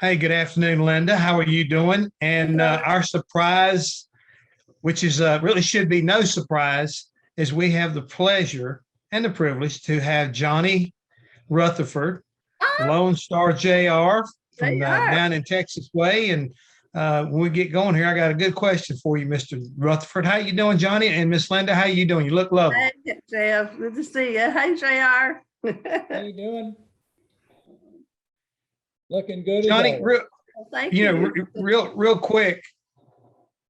Hey, good afternoon, Linda. How are you doing? And our surprise, which is really should be no surprise, is we have the pleasure and the privilege to have Johnny Rutherford, Oh, Lone Star JR from they are. down in Texas Way. And when we get going here, I got a good question for you, Mr. Rutherford. How you doing, Johnny? And Miss Linda, how you doing? You look lovely. Hey, JF, good to see you. Hey, JR. How you doing? Looking good as Johnny, always. Thank you. real quick.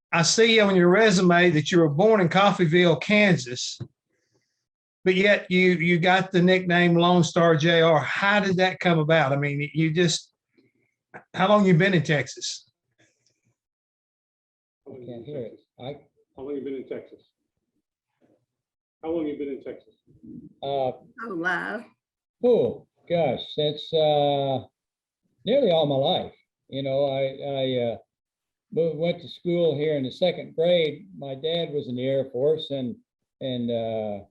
I see on your resume that you were born in Coffeyville, Kansas, but yet you got the nickname Lone Star JR. How did that come about? I mean, how long you been in Texas? I can't hear it. How long you been in Texas? How long you been in Texas? Oh, live. Oh gosh, since nearly all my life. You know, I went to school here in the second grade. My dad was in the Air Force, and I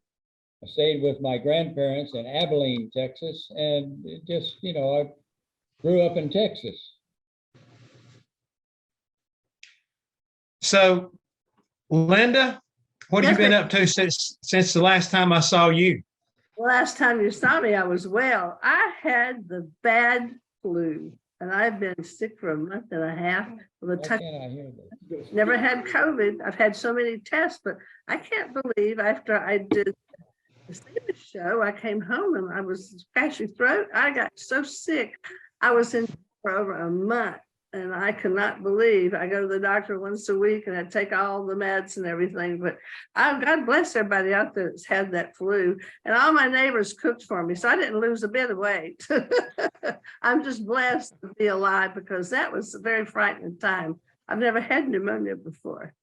stayed with my grandparents in Abilene, Texas, and it just, you know, I grew up in Texas. So, Linda, what have Yes, you been ma'am. up to since the last time I saw you? Last time you saw me, I was well. I had the bad flu, and I've been sick for a month and a half with a Why touch. can't I hear this? Never had COVID. I've had so many tests, but I can't believe after I did the Stevens show, I came home and I was scratchy throat. I got so sick. I was in for over a month, and I could not believe. I go to the doctor once a week and I take all the meds and everything. But God bless everybody out there that's had that flu. And all my neighbors cooked for me, so I didn't lose a bit of weight. I'm just blessed to be alive because that was a very frightening time. I've never had pneumonia before.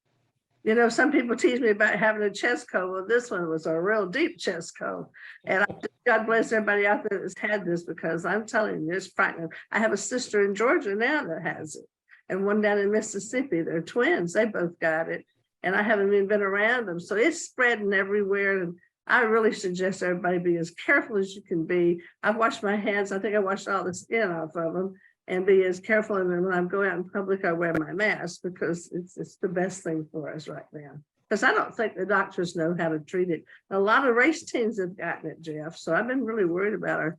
You know, some people tease me about having a chest cold. Well, this one was a real deep chest cold. And God bless everybody out there that's had this, because I'm telling you, it's frightening. I have a sister in Georgia now that has it, and one down in Mississippi. They're twins. They both got it. And I haven't even been around them. So it's spreading everywhere. And I really suggest everybody be as careful as you can be. I've washed my hands. I think I washed all the skin off of them. And be as careful. And then when I'm going out in public, I wear my mask, because it's the best thing for us right now. Because I don't think the doctors know how to treat it. A lot of race teams have gotten it, Jeff. So I've been really worried about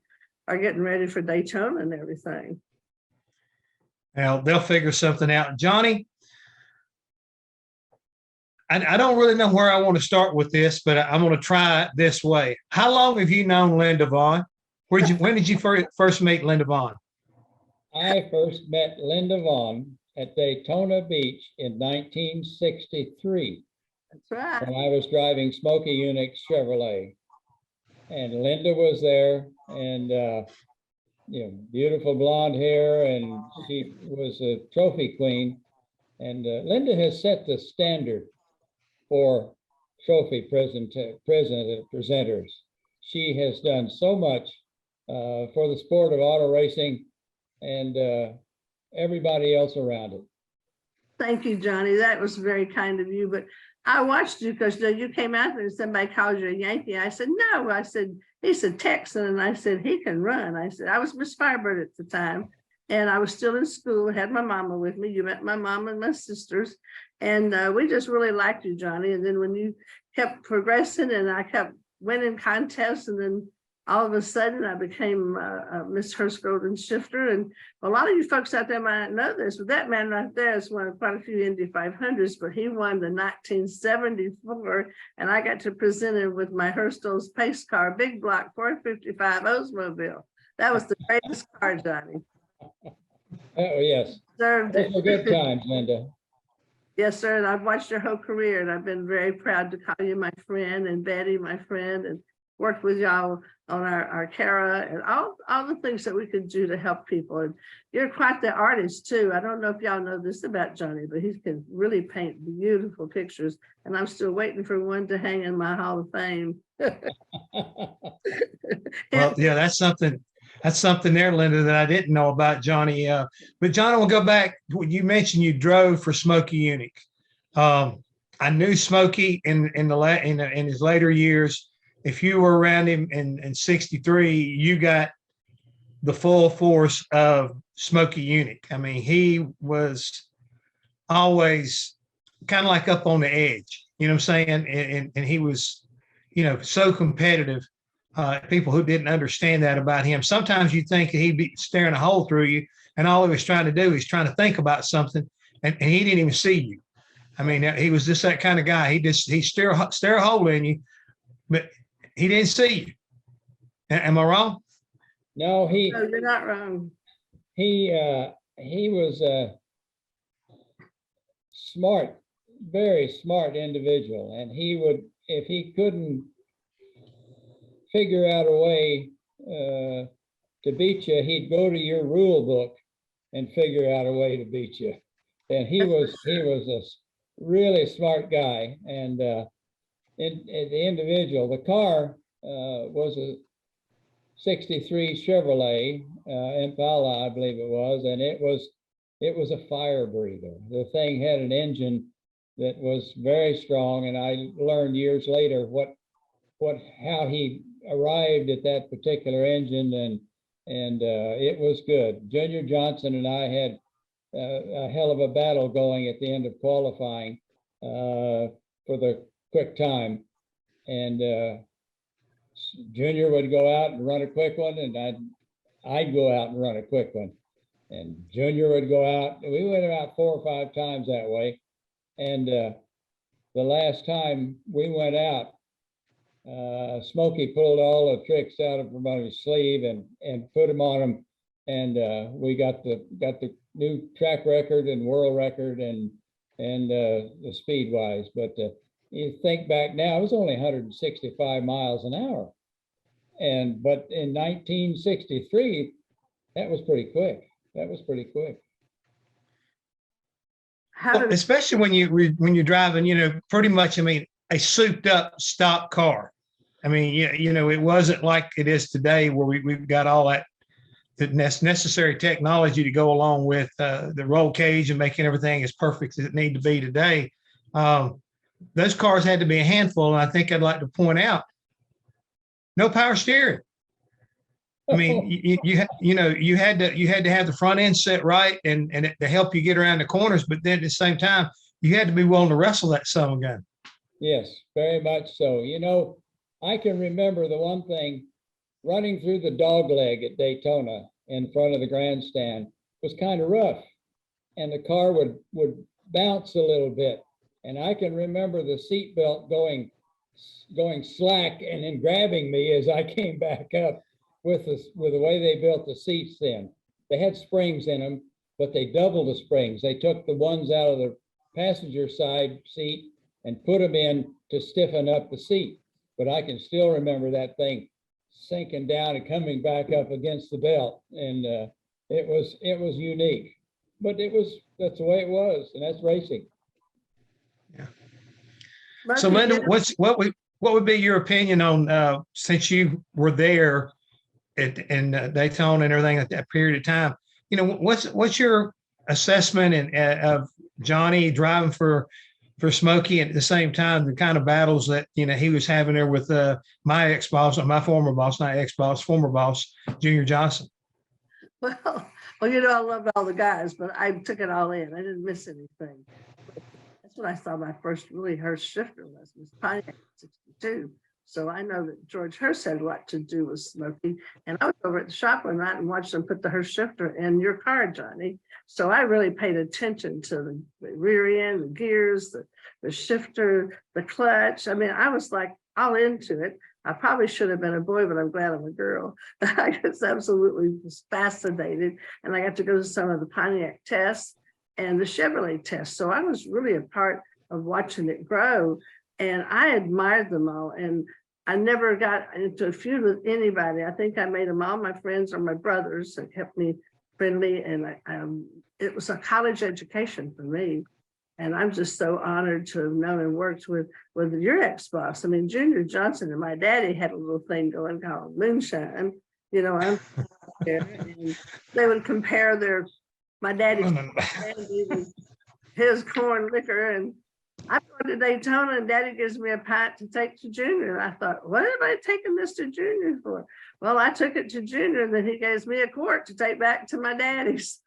our getting ready for Daytona and everything. Well, they'll figure something out. Johnny, I don't really know where I want to start with this, but I'm going to try it this way. How long have you known Linda Vaughn? When did you first meet Linda Vaughn? I first met Linda Vaughn at Daytona Beach in 1963 That's right. when I was driving Smoky Unix Chevrolet. And Linda was there, and you know, beautiful blonde hair, and she was a trophy queen. And Linda has set the standard for trophy presenters. She has done so much for the sport of auto racing and everybody else around it. Thank you, Johnny. That was very kind of you. But I watched you because you came out there and somebody called you a Yankee. I said, no. I said, he's a Texan. And I said, he can run. I said, I was Miss Firebird at the time. And I was still in school, had my mama with me. You met my mom and my sisters. And we just really liked you, Johnny. And then when you kept progressing and I kept winning contests, and then all of a sudden I became Miss Hurst Golden Shifter. And a lot of you folks out there might not know this, but that man right there has won quite a few Indy 500s, but he won the 1974, and I got to present him with my Hurst's pace car, big block 455 Oldsmobile. That was the greatest car, Johnny. Oh, yes. Served Those were good times, Linda. Yes, sir. And I've watched your whole career, and I've been very proud to call you my friend, and Betty, my friend, and worked with y'all on our Cara and all the things that we could do to help people. And you're quite the artist too. I don't know if y'all know this about Johnny, but he can really paint beautiful pictures. And I'm still waiting for one to hang in my Hall of Fame. Well, yeah, that's something there, Linda, that I didn't know about Johnny. But Johnny, we'll go back. You mentioned you drove for Smoky Unique. I knew Smoky in his later years. If you were around him in 63, you got the full force of Smokey Unick. I mean, he was always kind of like up on the edge, you know what I'm saying? And he was, you know, so competitive. People who didn't understand that about him. Sometimes you think he'd be staring a hole through you, and all he was trying to do is trying to think about something, and he didn't even see you. I mean, he was just that kind of guy. He stare a hole in you, but he didn't see you. Am I wrong? No, No, you're not wrong. he was a smart, very smart individual, and he would, if he couldn't figure out a way to beat you, he'd go to your rule book and figure out a way to beat you. And he was a really smart guy. And the individual, the car was a 63 Chevrolet Impala, I believe it was, and it was a fire breather. The thing had an engine that was very strong, and I learned years later how he arrived at that particular engine, and it was good. Junior Johnson and I had a hell of a battle going at the end of qualifying for the quick time, and Junior would go out and run a quick one, and I'd go out and run a quick one, and Junior would go out. We went about 4 or 5 times that way, and the last time we went out, Smokey pulled all the tricks out of his sleeve and put them on him, and we got the new track record and world record and the speed wise. But you think back now, it was only 165 miles an hour, but in 1963, that was pretty quick. That was pretty quick. Well, especially when you're driving, you know, pretty much, I mean, a souped up stock car. I mean, you know, it wasn't like it is today where we've got all that the necessary technology to go along with the roll cage and making everything as perfect as it need to be today. Those cars had to be a handful, and I think I'd like to point out, no power steering. I mean, you know, you had to have the front end set right and to help you get around the corners, but then at the same time, you had to be willing to wrestle that son of a gun. Yes, very much so. You know, I can remember the one thing, running through the dog leg at Daytona in front of the grandstand was kind of rough, and the car would bounce a little bit. And I can remember the seat belt going slack and then grabbing me as I came back up with the way they built the seats then. They had springs in them, but they doubled the springs. They took the ones out of the passenger side seat and put them in to stiffen up the seat. But I can still remember that thing sinking down and coming back up against the belt. And it was unique, but that's the way it was. And that's racing. Yeah. So Linda, what would be your opinion on, since you were there in Daytona and everything at that period of time, you know, what's your assessment of Johnny driving for Smokey, and at the same time, the kind of battles that, you know, he was having there with my ex-boss, or my former boss, not ex-boss, former boss, Junior Johnson? Well, you know, I loved all the guys, but I took it all in. I didn't miss anything. That's when I saw my first really Hurst shifter was Pontiac 62. So I know that George Hurst had a lot to do with Smokey. And I was over at the shop one night and watched them put the Hurst shifter in your car, Johnny. So I really paid attention to the rear end, the gears, the shifter, the clutch. I mean, I was like all into it. I probably should have been a boy, but I'm glad I'm a girl. I just absolutely was fascinated. And I got to go to some of the Pontiac tests and the Chevrolet tests. So I was really a part of watching it grow. And I admired them all. And I never got into a feud with anybody. I think I made them all my friends or my brothers that kept me friendly. And it was a college education for me. And I'm just so honored to have known and worked with your ex-boss. I mean, Junior Johnson and my daddy had a little thing going called Moonshine. You know, I'm there, and they would compare my daddy's his corn liquor, and I'm going to Daytona and Daddy gives me a pint to take to Junior. And I thought, what am I taking this to Junior for? Well, I took it to Junior, and then he gives me a quart to take back to my daddy. So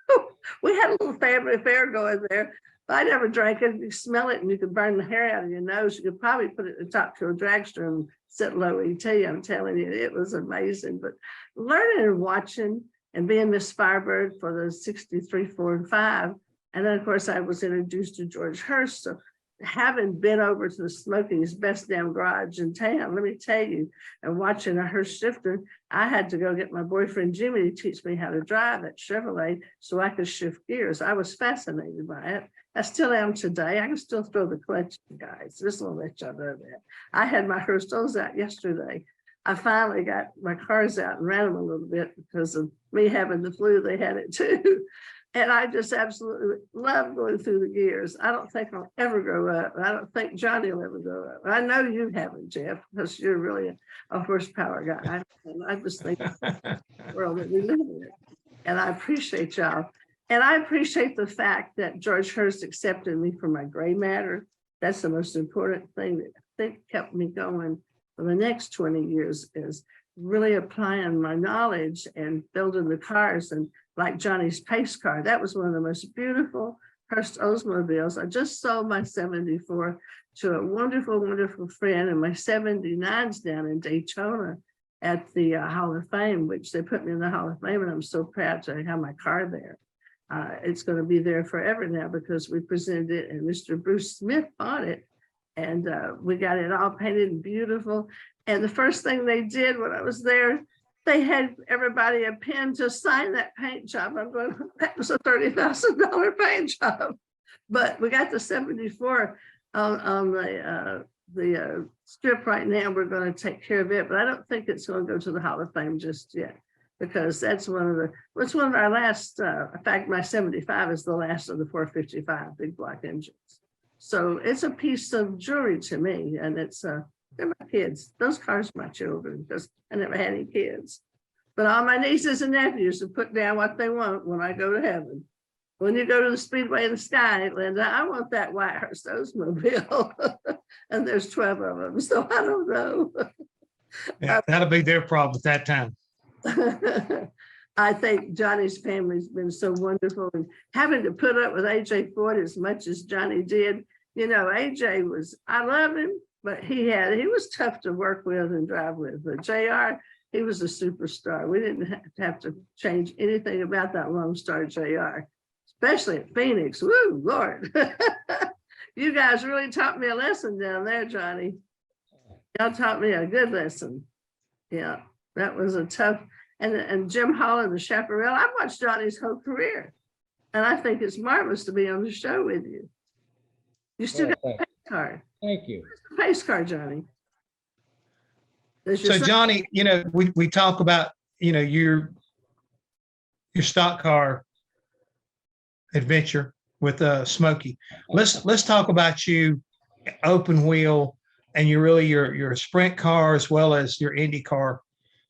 we had a little family affair going there. But I never drank it. You smell it and you could burn the hair out of your nose. You could probably put it in the top to a dragster and sit low ET. I'm telling you, it was amazing. But learning and watching and being Miss Firebird for those 63, 4, and 5. And then, of course, I was introduced to George Hurst. So having been over to the Smokies best damn garage in town, let me tell you, and watching a Hurst shifter, I had to go get my boyfriend Jimmy to teach me how to drive that Chevrolet so I could shift gears. I was fascinated by it. I still am today. I can still throw the clutch, guys. Just want to let y'all know that. I had my Hurstos out yesterday. I finally got my cars out and ran them a little bit because of me having the flu. They had it too. And I just absolutely love going through the gears. I don't think I'll ever grow up. I don't think Johnny will ever grow up. I know you haven't, Jeff, because you're really a horsepower guy. And I just think it's the world that we live in. And I appreciate y'all. And I appreciate the fact that George Hurst accepted me for my gray matter. That's the most important thing that I think kept me going for the next 20 years, is really applying my knowledge and building the cars. And like Johnny's pace car, that was one of the most beautiful Hurst Oldsmobiles. I just sold my 74 to a wonderful, wonderful friend, and my 79's down in Daytona at the Hall of Fame, which they put me in the Hall of Fame, and I'm so proud to have my car there. It's going to be there forever now because we presented it and Mr. Bruce Smith bought it, and we got it all painted and beautiful. And the first thing they did when I was there, they had everybody a pen to sign that paint job. I'm going, that was a $30,000 paint job. But we got the 74 on the strip right now. We're going to take care of it, but I don't think it's going to go to the Hall of Fame just yet, because that's it's one of our last, in fact, my 75 is the last of the 455 big block engines. So it's a piece of jewelry to me, and they're my kids. Those cars are my children, because I never had any kids. But all my nieces and nephews have put down what they want when I go to heaven. When you go to the Speedway in the sky, Linda, I want that white Hurst Oldsmobile. And there's 12 of them, so I don't know. Yeah, that'll be their problem at that time. I think Johnny's family's been so wonderful, and having to put up with AJ Ford as much as Johnny did. You know, AJ I love him, but he was tough to work with and drive with. But JR, he was a superstar. We didn't have to change anything about that Lone Star JR, especially at Phoenix. Woo, Lord. You guys really taught me a lesson down there, Johnny. Y'all taught me a good lesson. Yeah, that was a tough. And Jim Holland, the chaparral, I've watched Johnny's whole career. And I think it's marvelous to be on the show with you. You still got a pace car. Thank you. Where's the pace car, Johnny? So Johnny, you know, we talk about, you know, your stock car adventure with Smokey. Let's talk about you open wheel and your sprint car as well as your IndyCar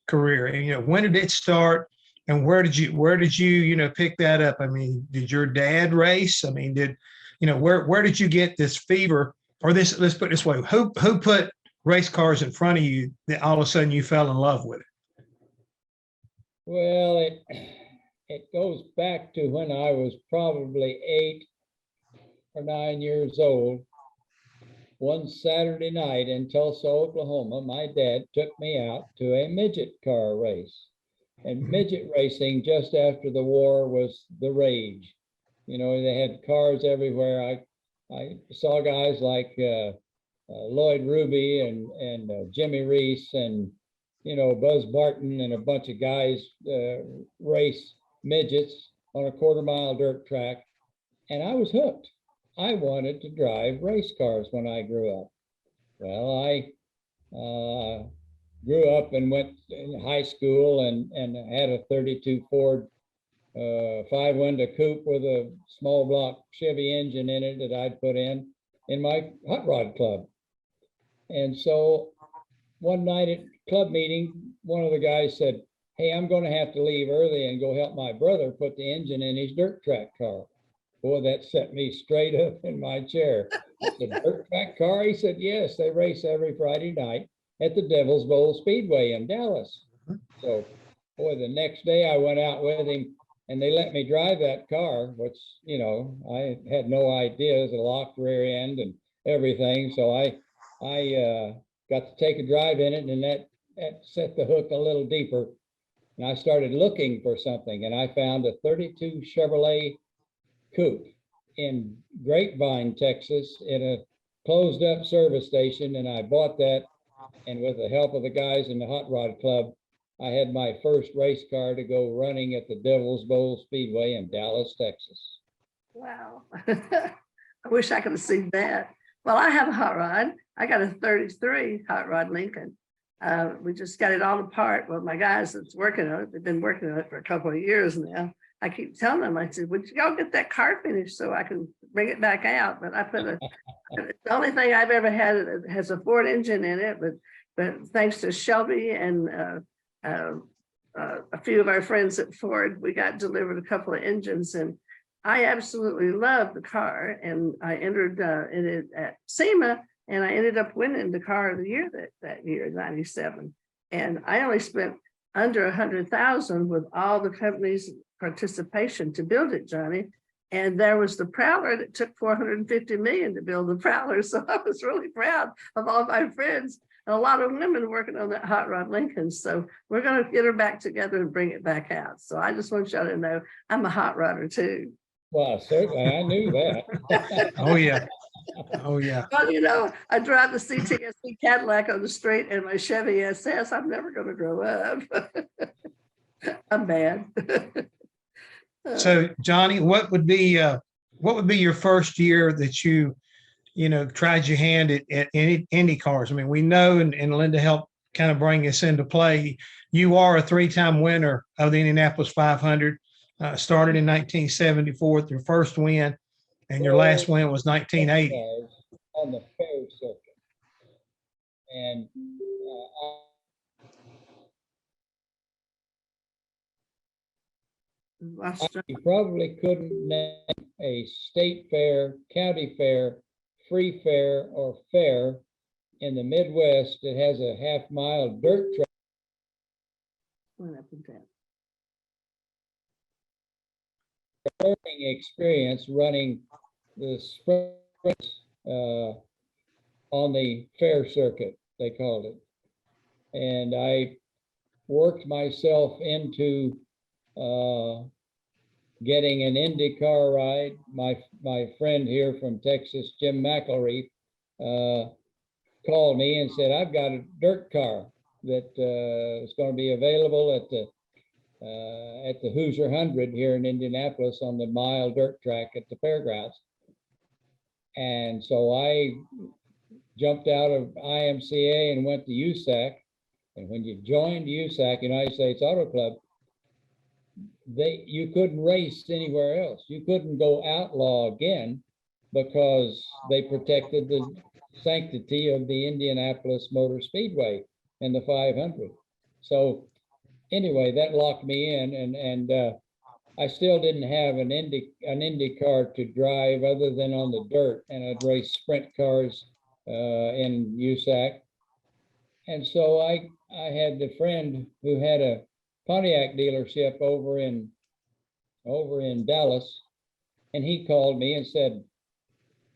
career. And, you know, when did it start and where did you pick that up? I mean, did your dad race? I mean, where did you get this fever, or this, let's put it this way, who put race cars in front of you that all of a sudden you fell in love with it? Well, it goes back to when I was probably 8 or 9 years old. One Saturday night in Tulsa, Oklahoma, my dad took me out to a midget car race. And midget racing just after the war was the rage. You know, they had cars everywhere. I saw guys like Lloyd Ruby and Jimmy Reese and, you know, Buzz Barton and a bunch of guys race midgets on a quarter-mile dirt track. And I was hooked. I wanted to drive race cars when I grew up. Well, I grew up and went in high school and had a 32 Ford 5-window coupe with a small block Chevy engine in it that I'd put in my hot rod club. And so one night at club meeting, one of the guys said, "Hey, I'm going to have to leave early and go help my brother put the engine in his dirt track car." Boy, that set me straight up in my chair. The dirt track car? He said, yes, they race every Friday night at the Devil's Bowl Speedway in Dallas. So, boy, the next day I went out with him and they let me drive that car, which, you know, I had no idea. It was a locked rear end and everything. So I got to take a drive in it, and that set the hook a little deeper. And I started looking for something, and I found a 32 Chevrolet coupe in Grapevine, Texas, in a closed up service station. And I bought that. And with the help of the guys in the Hot Rod Club, I had my first race car to go running at the Devil's Bowl Speedway in Dallas, Texas. Wow. I wish I could have seen that. Well, I have a hot rod. I got a 33 Hot Rod Lincoln. We just got it all apart. Well, my guys that's working on it, they've been working on it for a couple of years now. I keep telling them, I said, would y'all get that car finished so I can bring it back out? But I put it's the only thing I've ever had that has a Ford engine in it, but thanks to Shelby and a few of our friends at Ford, we got delivered a couple of engines, and I absolutely love the car. And I entered in it at SEMA, and I ended up winning the car of the year that year, 97. And I only spent under 100,000 with all the companies' participation to build it, Johnny. And there was the Prowler that took 450 million to build the Prowler. So I was really proud of all my friends and a lot of women working on that Hot Rod Lincoln. So we're going to get her back together and bring it back out. So I just want y'all to know I'm a hot rodder too. Well, certainly, I knew that. Oh, yeah. Oh, yeah. Well, you know, I drive the CTSC Cadillac on the street and my Chevy SS. I'm never going to grow up. I'm bad. So, Johnny, what would be your first year that you tried your hand at Indy cars? I mean, we know, and Linda helped kind of bring this into play. You are a 3-time winner of the Indianapolis 500. Started in 1974 with your first win, and your last win was 1980. On the fair circuit. And you probably couldn't name a state fair, county fair, free fair, or fair in the Midwest that has a half-mile dirt track. Learning experience running the sprints on the fair circuit, they called it. And I worked myself into getting an IndyCar ride. My friend here from Texas, Jim McElreath, called me and said, I've got a dirt car that is going to be available at the Hoosier 100 here in Indianapolis on the mile dirt track at the fairgrounds. And so I jumped out of IMCA and went to USAC. And when you joined USAC, United States Auto Club, you couldn't race anywhere else. You couldn't go outlaw again because they protected the sanctity of the Indianapolis Motor Speedway and the 500. So anyway, that locked me in, and I still didn't have an Indy car to drive other than on the dirt, and I'd race sprint cars in USAC. And so I had a friend who had a Pontiac dealership over in Dallas, and he called me and said,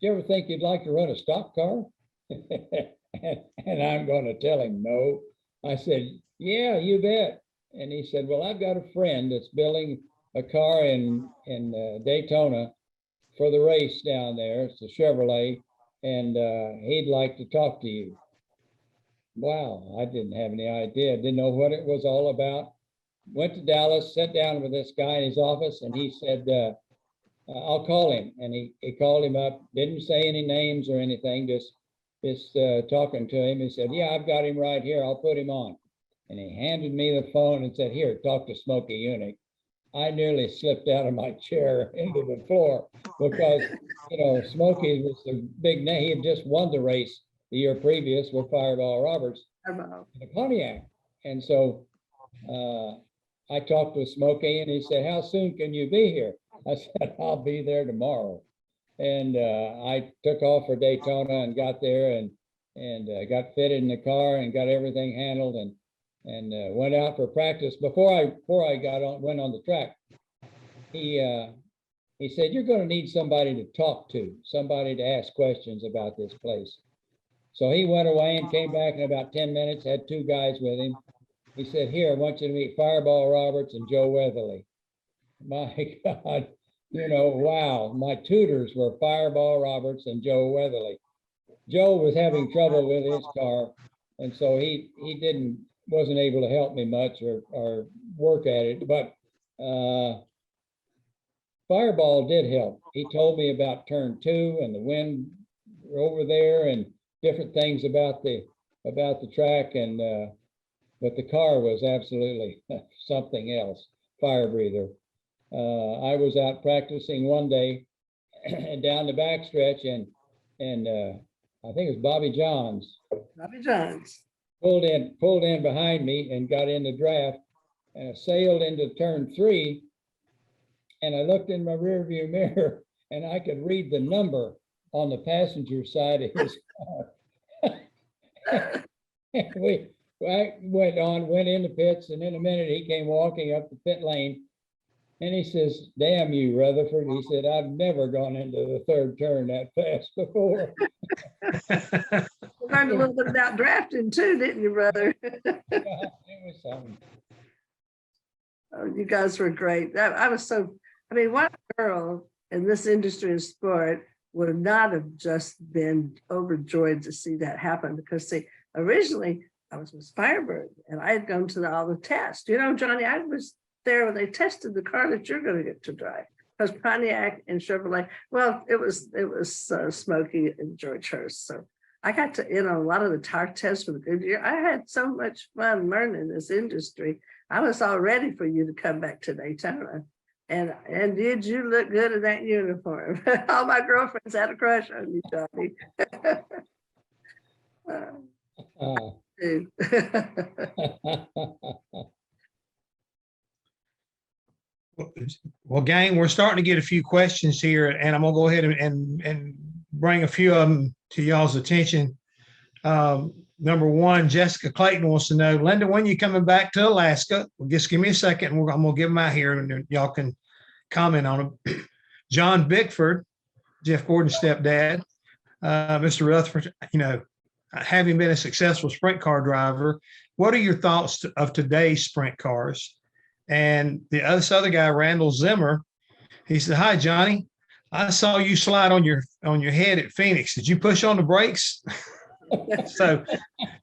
"Do you ever think you'd like to run a stock car?" And I'm going to tell him no. I said, "Yeah, you bet." And he said, "Well, I've got a friend that's building a car in Daytona for the race down there. It's a Chevrolet, and he'd like to talk to you." Wow, I didn't have any idea. Didn't know what it was all about. Went to Dallas, sat down with this guy in his office, and he said, "I'll call him." And he called him up, didn't say any names or anything, just talking to him. He said, "Yeah, I've got him right here. I'll put him on." And he handed me the phone and said, "Here, talk to Smokey Unick." I nearly slipped out of my chair into the floor because, Smokey was the big name. He had just won the race the year previous with Fireball Roberts in the Pontiac. And so I talked with Smokey, and he said, "How soon can you be here?" I said, "I'll be there tomorrow." And I took off for Daytona and got there and got fitted in the car and got everything handled and went out for practice. Before I went on the track, he said, "You're going to need somebody to talk to, somebody to ask questions about this place." So he went away and came back in about 10 minutes, had two guys with him. He said, "Here, I want you to meet Fireball Roberts and Joe Weatherly." My God, wow. My tutors were Fireball Roberts and Joe Weatherly. Joe was having trouble with his car, and so he wasn't able to help me much or work at it. But Fireball did help. He told me about turn 2 and the wind over there and different things about the track. And but the car was absolutely something else, fire breather. I was out practicing one day down the backstretch, and I think it was Bobby Johns. Bobby Johns. Pulled in behind me and got in the draft, and I sailed into turn 3. And I looked in my rearview mirror, and I could read the number on the passenger side of his car. I went in the pits, and in a minute he came walking up the pit lane, and he says, "Damn you, Rutherford." He said, "I've never gone into the third turn that fast before." You learned a little bit about drafting too, didn't you, brother? It was something. Oh, you guys were great. One girl in this industry of sport would not have just been overjoyed to see that happen, because see, originally I was with Firebird and I had gone to all the tests. Johnny, I was there when they tested the car that you're going to get to drive, because Pontiac and Chevrolet, well, it was Smokey and George Hurst. So I got to in on a lot of the tire tests for the Goodyear. I had so much fun learning this industry. I was all ready for you to come back to Daytona. And did you look good in that uniform? All my girlfriends had a crush on you, Johnny. Well, gang, we're starting to get a few questions here, and I'm gonna go ahead and bring a few of them to y'all's attention. Number one, Jessica Clayton wants to know, Linda, when you coming back to Alaska? Well, just give me a second, and I'm gonna give them out here, and y'all can comment on them. John Bickford, Jeff Gordon's stepdad, Mr. Rutherford, having been a successful sprint car driver, what are your thoughts of today's sprint cars? And this other guy, Randall Zimmer, he said, "Hi, Johnny. I saw you slide on your head at Phoenix. Did you push on the brakes?" So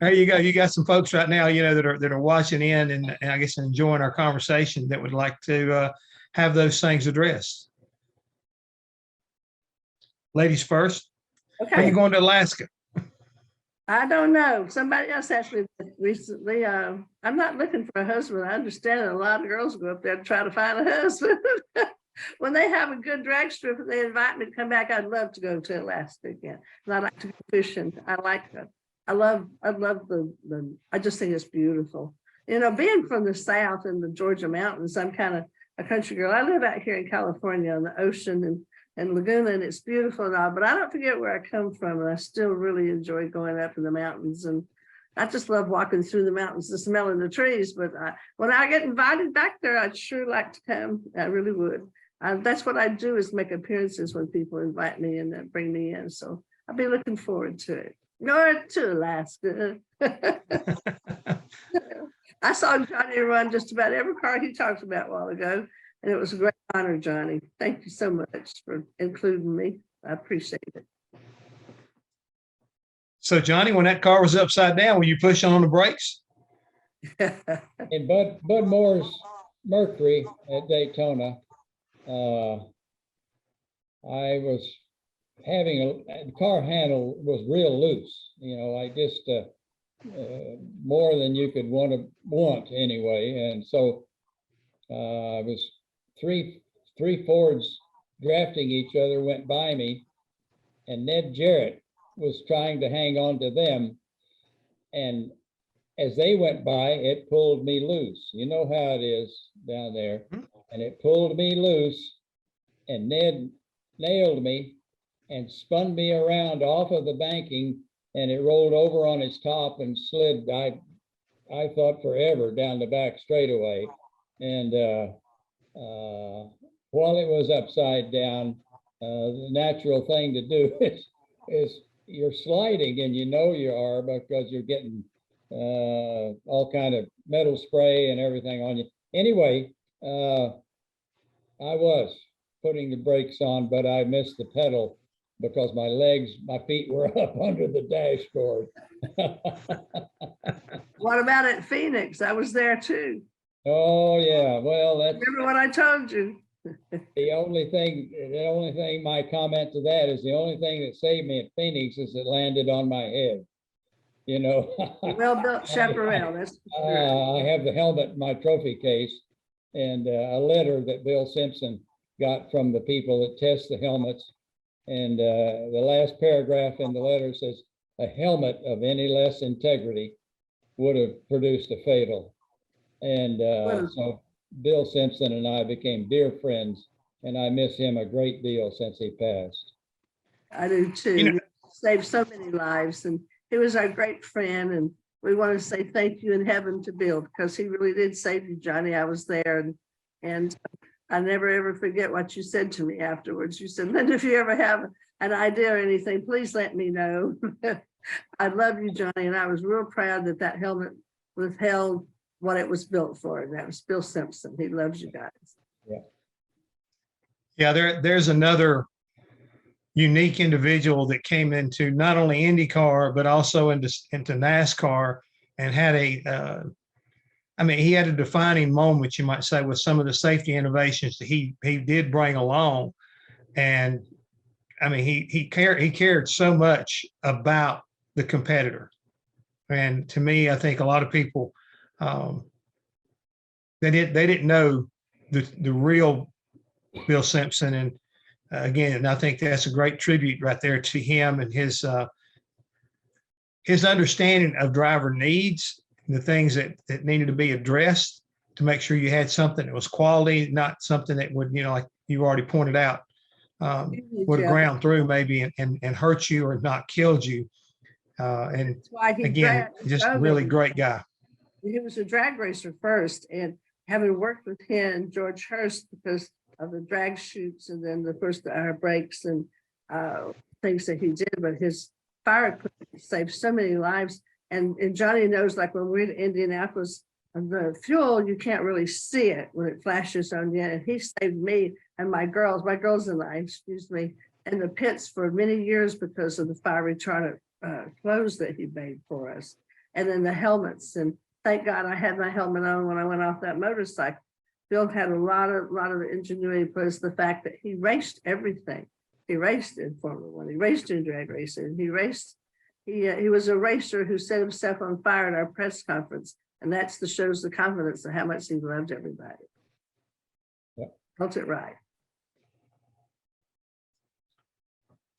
there you go. You got some folks right now, that are watching in and I guess enjoying our conversation that would like to have those things addressed. Ladies first. Okay. Are you going to Alaska? I don't know. Somebody else asked me recently. I'm not looking for a husband. I understand that a lot of girls go up there to try to find a husband. When they have a good drag strip and they invite me to come back, I'd love to go to Alaska again. And I like to go fishing. I just think it's beautiful. Being from the South in the Georgia mountains, I'm kind of a country girl. I live out here in California on the ocean and Laguna, and it's beautiful and all, but I don't forget where I come from, and I still really enjoy going up in the mountains. And I just love walking through the mountains and smelling the trees. But when I get invited back there, I'd sure like to come. I really would. That's what I do, is make appearances when people invite me and bring me in. So I'll be looking forward to it. North to Alaska. I saw Johnny run just about every car he talked about a while ago, and it was a great honor, Johnny. Thank you so much for including me. I appreciate it. So, Johnny, when that car was upside down, were you pushing on the brakes? In Bud Moore's Mercury at Daytona, I was having the car handle was real loose. I just more than you could want anyway. And so I was three Fords drafting each other went by me, and Ned Jarrett was trying to hang on to them. And as they went by, it pulled me loose. You know how it is down there. And it pulled me loose, and Ned nailed me and spun me around off of the banking, and it rolled over on its top and slid, I thought forever, down the back straightaway. And while it was upside down, the natural thing to do is you're sliding, and you know you are, because you're getting all kind of metal spray and everything on you. Anyway, I was putting the brakes on, but I missed the pedal because my feet were up under the dashboard. What about at Phoenix? I was there too. Oh yeah, well, that's Remember what I told you? the only thing, my comment to that is the only thing that saved me at Phoenix is it landed on my head. You know, Well-built chaparral. That's for sure. I have the helmet in my trophy case, and a letter that Bill Simpson got from the people that test the helmets. And the last paragraph in the letter says, "A helmet of any less integrity would have produced a fatal." And so Bill Simpson and I became dear friends, and I miss him a great deal since he passed. I do too. You know- He saved so many lives, and he was our great friend. And we want to say thank you in heaven to Bill, because he really did save you, Johnny. I was there, and I never ever forget what you said to me afterwards. You said, "Linda, if you ever have an idea or anything, please let me know." I love you, Johnny, and I was real proud that that helmet withheld what it was built for, and that was Bill Simpson. He loves you guys. Yeah, there's another unique individual that came into not only IndyCar, but also into NASCAR, and had he had a defining moment, you might say, with some of the safety innovations that he did bring along. And I mean, he cared so much about the competitor. And to me, I think a lot of people, they didn't know the real Bill Simpson. And again, I think that's a great tribute right there to him and his understanding of driver needs, the things that needed to be addressed to make sure you had something that was quality, not something that would, like you already pointed out, would have ground through maybe and hurt you or not killed you. And That's why he again, just really great guy. He was a drag racer first, and having worked with him and George Hurst because of the drag shoots and then the first breaks and things that he did, but his fire equipment saved so many lives. And Johnny knows, like when we're in Indianapolis, the fuel, you can't really see it when it flashes on you. And he saved me and my girls and I, in the pits for many years because of the fire retardant clothes that he made for us. And then the helmets. And thank God I had my helmet on when I went off that motorcycle. Bill had a lot of ingenuity, plus the fact that he raced everything. He raced in Formula One. He raced in drag racing. He was a racer who set himself on fire at our press conference, and that's shows the confidence of how much he loved everybody. Yep. Felt it right.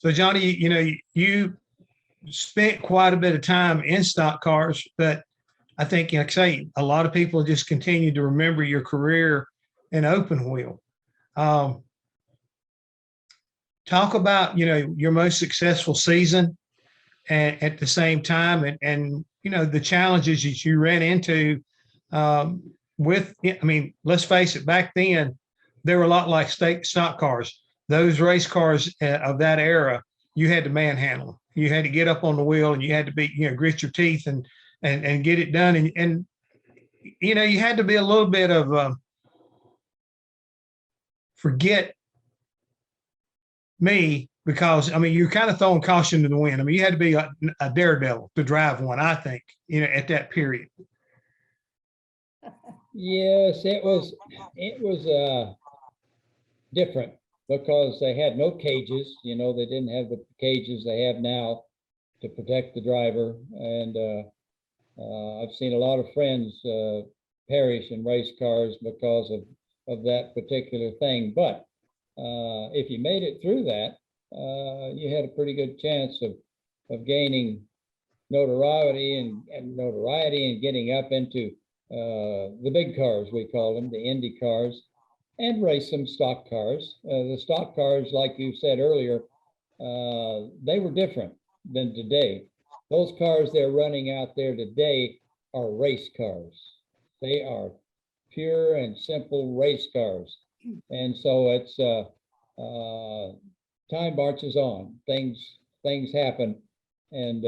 So Johnny, you spent quite a bit of time in stock cars, but I think, like I say, a lot of people just continue to remember your career in open wheel. Talk about, your most successful season, and at the same time, and the challenges that you ran into with, let's face it, back then, they were a lot like stock cars. Those race cars of that era, you had to manhandle. You had to get up on the wheel, and you had to be, grit your teeth and get it done. And you had to be a little bit of forget me, because you're kind of throwing caution to the wind. You had to be a daredevil to drive one, I think, at that period. Yes, it was different because they had no cages. They didn't have the cages they have now to protect the driver. And I've seen a lot of friends perish in race cars because of that particular thing. But if you made it through that, you had a pretty good chance of gaining notoriety and getting up into the big cars, we call them, the Indy cars, and race some stock cars. The stock cars, like you said earlier, they were different than today. Those cars they're running out there today are race cars. They are pure and simple race cars. And so it's time marches on. Things happen, and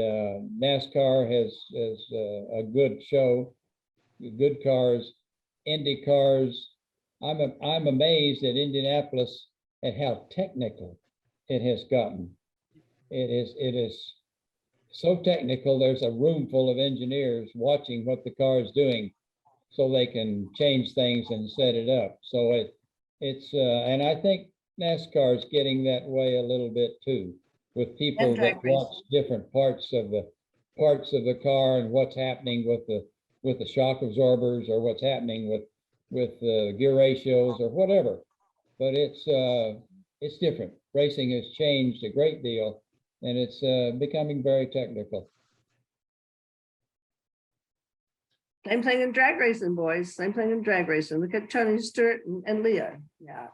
NASCAR has a good show, good cars, Indy cars. I'm amazed at Indianapolis at how technical it has gotten. It is so technical. There's a room full of engineers watching what the car is doing, so they can change things and set it up. So it's and I think NASCAR is getting that way a little bit too, with people And drag that racing. watch different parts of the car and what's happening with the shock absorbers, or what's happening with gear ratios or whatever. But it's different. Racing has changed a great deal, and it's becoming very technical. Same thing in drag racing, boys. Same thing in drag racing. Look at Tony Stewart and Leah. Yeah,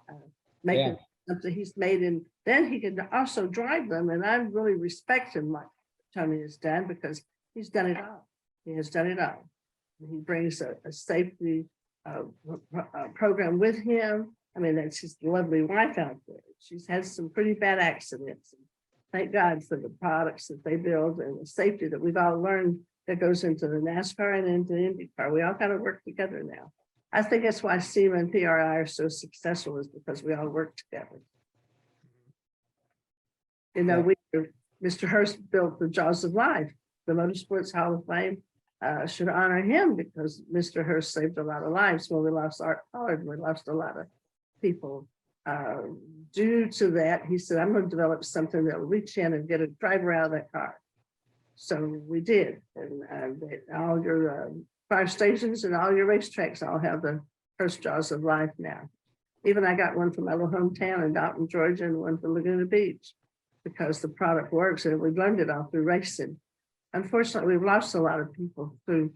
making something he's made, and then he can also drive them. And I really respect him, like Tony has done, because he's done it all. He has done it all. He brings a safety program with him. I mean, that's his lovely wife out there. She's had some pretty bad accidents. Thank God for the products that they build and the safety that we've all learned that goes into the NASCAR and into IndyCar. We all got to work together now. I think that's why SEMA and PRI are so successful, is because we all work together. You know, Mr. Hurst built the Jaws of Life. The Motorsports Hall of Fame should honor him, because Mr. Hurst saved a lot of lives when we lost Art Pollard. We lost a lot of people due to that. He said, I'm going to develop something that will reach in and get a driver out of that car. So we did, and all your fire stations and all your racetracks all have the First Jaws of Life now. Even I got one from my little hometown in Dalton, Georgia, and one for Laguna Beach, because the product works, and we learned it all through racing. Unfortunately, we've lost a lot of people through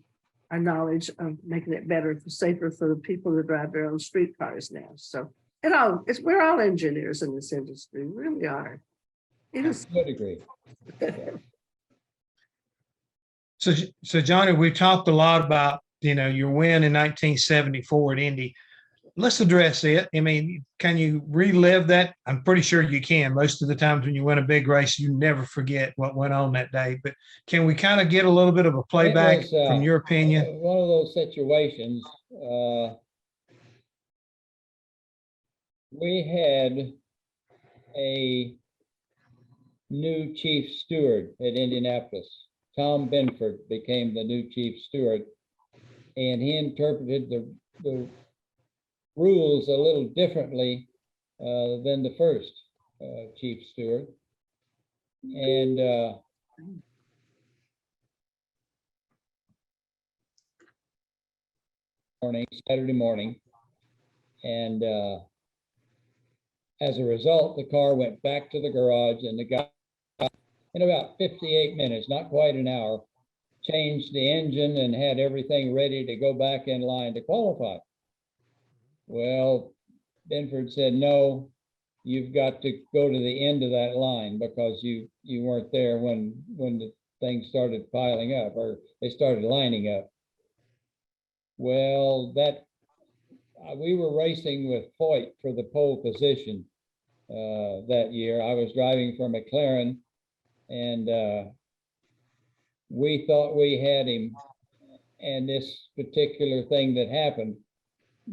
our knowledge of making it better, safer for the people that drive their own street cars now. So we're all engineers in this industry, we really are. Even To a degree. So Johnny, we talked a lot about, your win in 1974 at Indy. Let's address it. I mean, can you relive that? I'm pretty sure you can. Most of the times when you win a big race, you never forget what went on that day. But can we kind of get a little bit of a playback from your opinion? One of those situations, we had a new chief steward at Indianapolis. Tom Benford became the new chief steward, and he interpreted the rules a little differently than the first chief steward. And Saturday morning, and as a result, the car went back to the garage, and the guy, in about 58 minutes, not quite an hour, changed the engine and had everything ready to go back in line to qualify. Well, Benford said, no, you've got to go to the end of that line, because you weren't there when the things started piling up, or they started lining up. Well, we were racing with Foyt for the pole position that year. I was driving for McLaren, and we thought we had him. And this particular thing that happened,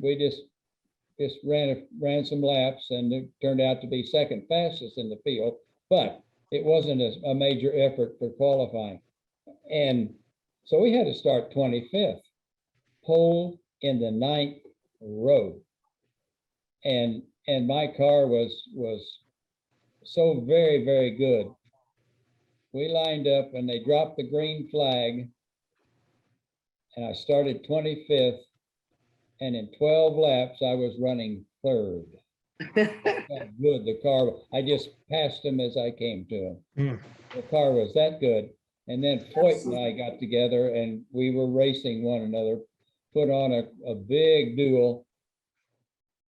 we just ran some laps, and it turned out to be second fastest in the field, but it wasn't a major effort for qualifying. And so we had to start 25th, pole in the 9th row. And my car was so very, very good. We lined up, and they dropped the green flag, and I started 25th. And in 12 laps, I was running third. That good, the car, I just passed him as I came to him. The car was that good. And then Foyt and I got together, and we were racing one another, put on a big duel,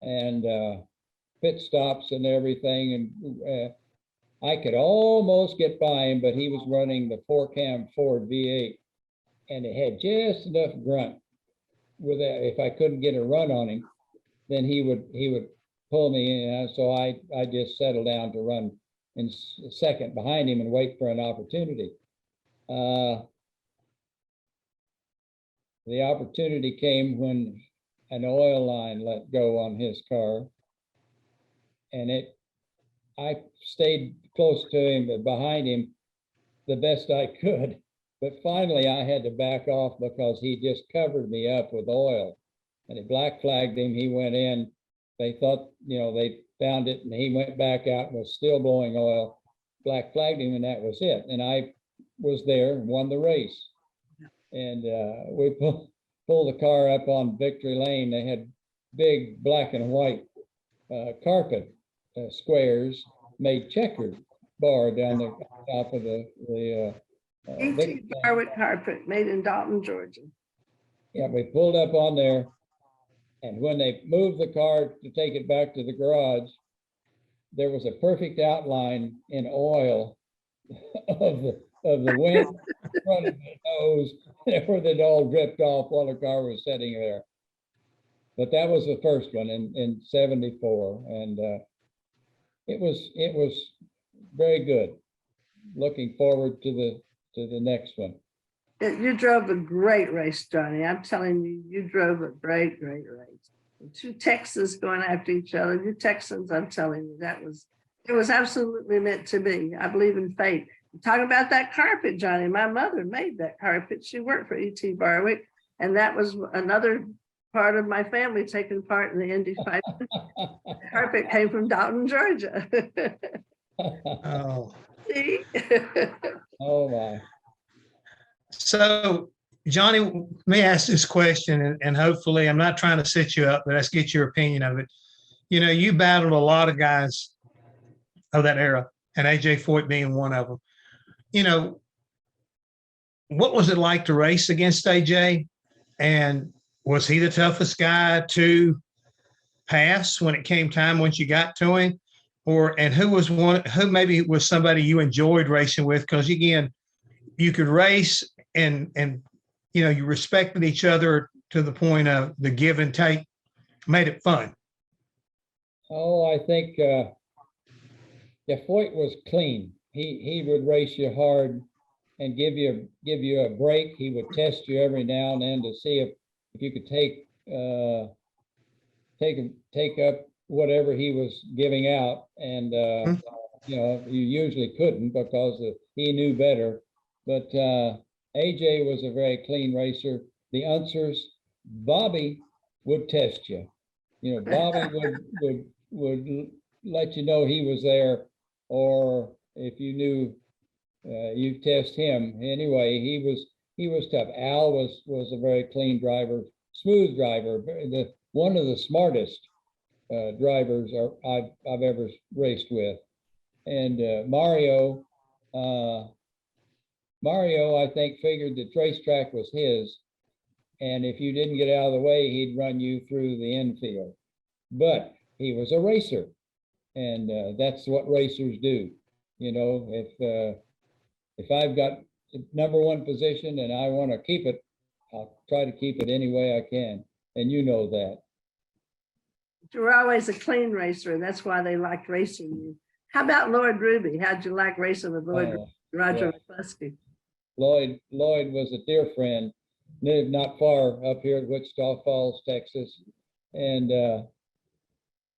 and pit stops and everything. And I could almost get by him, but he was running the 4-cam Ford V8, and it had just enough grunt with that. If I couldn't get a run on him, then he would pull me in. So I just settled down to run in second behind him and wait for an opportunity. The opportunity came when an oil line let go on his car, and I stayed close to him, but behind him the best I could. But finally I had to back off because he just covered me up with oil, and it black flagged him. He went in. They thought, they found it, and he went back out and was still blowing oil. Black flagged him, and that was it. And I was there and won the race. And we pulled the car up on Victory Lane. They had big black and white carpet squares made checkered bar down the top of the E.T. Barwick carpet made in Dalton, Georgia. Yeah, we pulled up on there, and when they moved the car to take it back to the garage, there was a perfect outline in oil of the wind in front of the nose, where they'd all dripped off while the car was sitting there. But that was the first one in '74, and it was very good. Looking forward to the next one. You drove a great race, Johnny. I'm telling you, you drove a great race. Two Texans going after each other. You Texans, I'm telling you, it was absolutely meant to be. I believe in fate. Talking about that carpet, Johnny, my mother made that carpet. She worked for E.T. Barwick, and that was another part of my family taking part in the Indy 500. Carpet came from Dalton, Georgia. Oh, See? Oh my. so Johnny, let me ask this question, and hopefully I'm not trying to set you up, but let's get your opinion of it. You battled a lot of guys of that era, and AJ Foyt being one of them. What was it like to race against AJ? And was he the toughest guy to pass when it came time once you got to him? And who maybe was somebody you enjoyed racing with? Because again, you could race and you respected each other to the point of the give and take, made it fun. Oh, I think Foyt was clean. He would race you hard and give you a break. He would test you every now and then to see if you could take up whatever he was giving out, and you usually couldn't because he knew better. But AJ was a very clean racer. The unsers, Bobby would test you. Bobby would let you know he was there, or if you knew, you test him. Anyway, he was tough. Al was a very clean driver, smooth driver, one of the smartest drivers I've ever raced with. And Mario, I think, figured the racetrack was his, and if you didn't get out of the way, he'd run you through the infield. But he was a racer, and that's what racers do. If I've got the number one position and I want to keep it, I'll try to keep it any way I can, and you know that. You were always a clean racer, and that's why they liked racing you. How about Lloyd Ruby? How'd you like racing with Lloyd Roger McCluskey? Lloyd was a dear friend, lived not far up here at Wichita Falls, Texas. And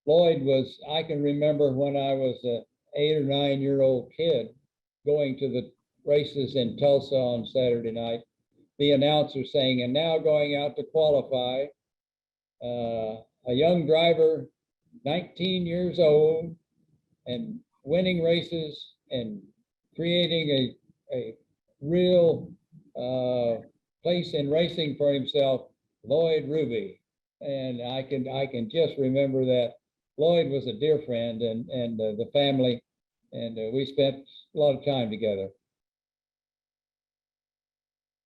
Lloyd I can remember when I was an 8 or 9 year old kid going to the races in Tulsa on Saturday night, the announcer saying, and now going out to qualify, a young driver, 19 years old, and winning races and creating a real place in racing for himself, Lloyd Ruby. And I can just remember that. Lloyd was a dear friend, and the family, and we spent a lot of time together.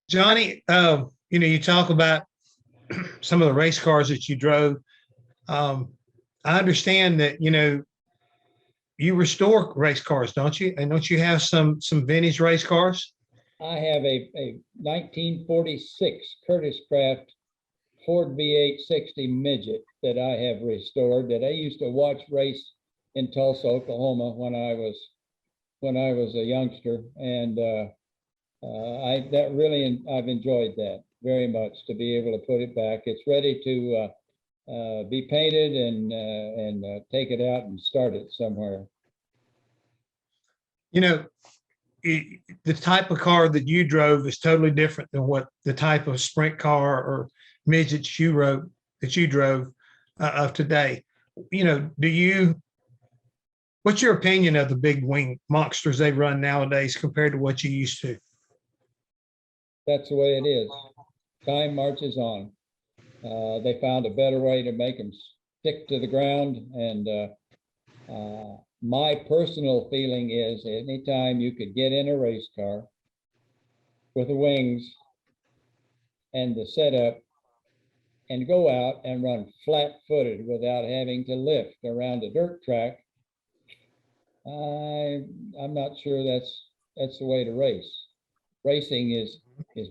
Johnny, you talk about some of the race cars that you drove. I understand that, you restore race cars, don't you? And don't you have some vintage race cars? I have a 1946 Curtis Craft Ford V8 60 midget that I have restored that I used to watch race in Tulsa, Oklahoma when I was a youngster, and I've enjoyed that very much to be able to put it back. It's ready to be painted and take it out and start it somewhere. You know, the type of car that you drove is totally different than what the type of sprint car or midgets you drove of today. You know, what's your opinion of the big wing monsters they run nowadays compared to what you used to? That's the way it is. Time marches on. They found a better way to make them stick to the ground. And my personal feeling is anytime you could get in a race car with the wings and the setup and go out and run flat-footed without having to lift around a dirt track, I'm not sure that's the way to race. Racing is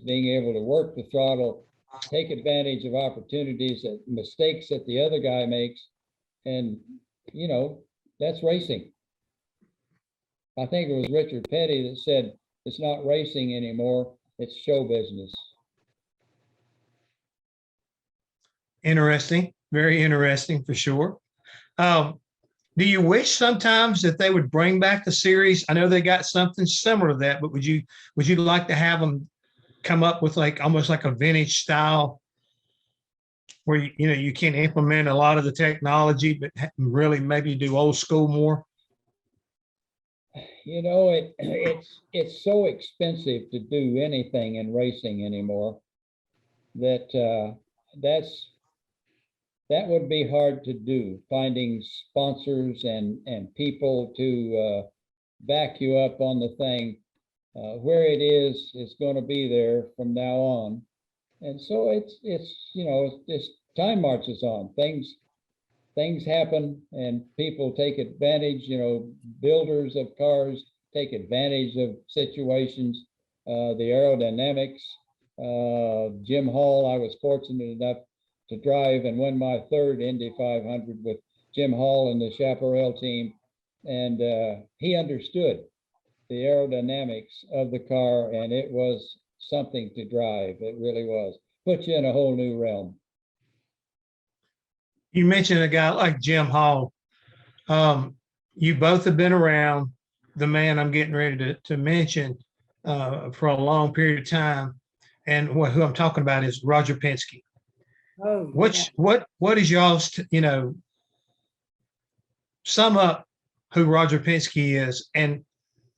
being able to work the throttle, take advantage of opportunities, mistakes that the other guy makes, and you know, that's racing. I think it was Richard Petty that said it's not racing anymore, it's show business. Interesting, very interesting for sure. Do you wish sometimes that they would bring back the series? I know they got something similar to that, but would you like to have them come up with like almost like a vintage style where you can implement a lot of the technology, but really maybe do old school more? You know, it's so expensive to do anything in racing anymore that that would be hard to do, finding sponsors and people to back you up on the thing. Where it is going to be there from now on. And so it's you know, just time marches on. Things happen and people take advantage, you know, builders of cars take advantage of situations, the aerodynamics. Jim Hall, I was fortunate enough to drive and win my third Indy 500 with Jim Hall and the Chaparral team. And he understood the aerodynamics of the car, and it was something to drive. It really was. Put you in a whole new realm. You mentioned a guy like Jim Hall. You both have been around the man I'm getting ready to mention for a long period of time. And who I'm talking about is Roger Penske. Oh, What is y'all's, sum up who Roger Penske is and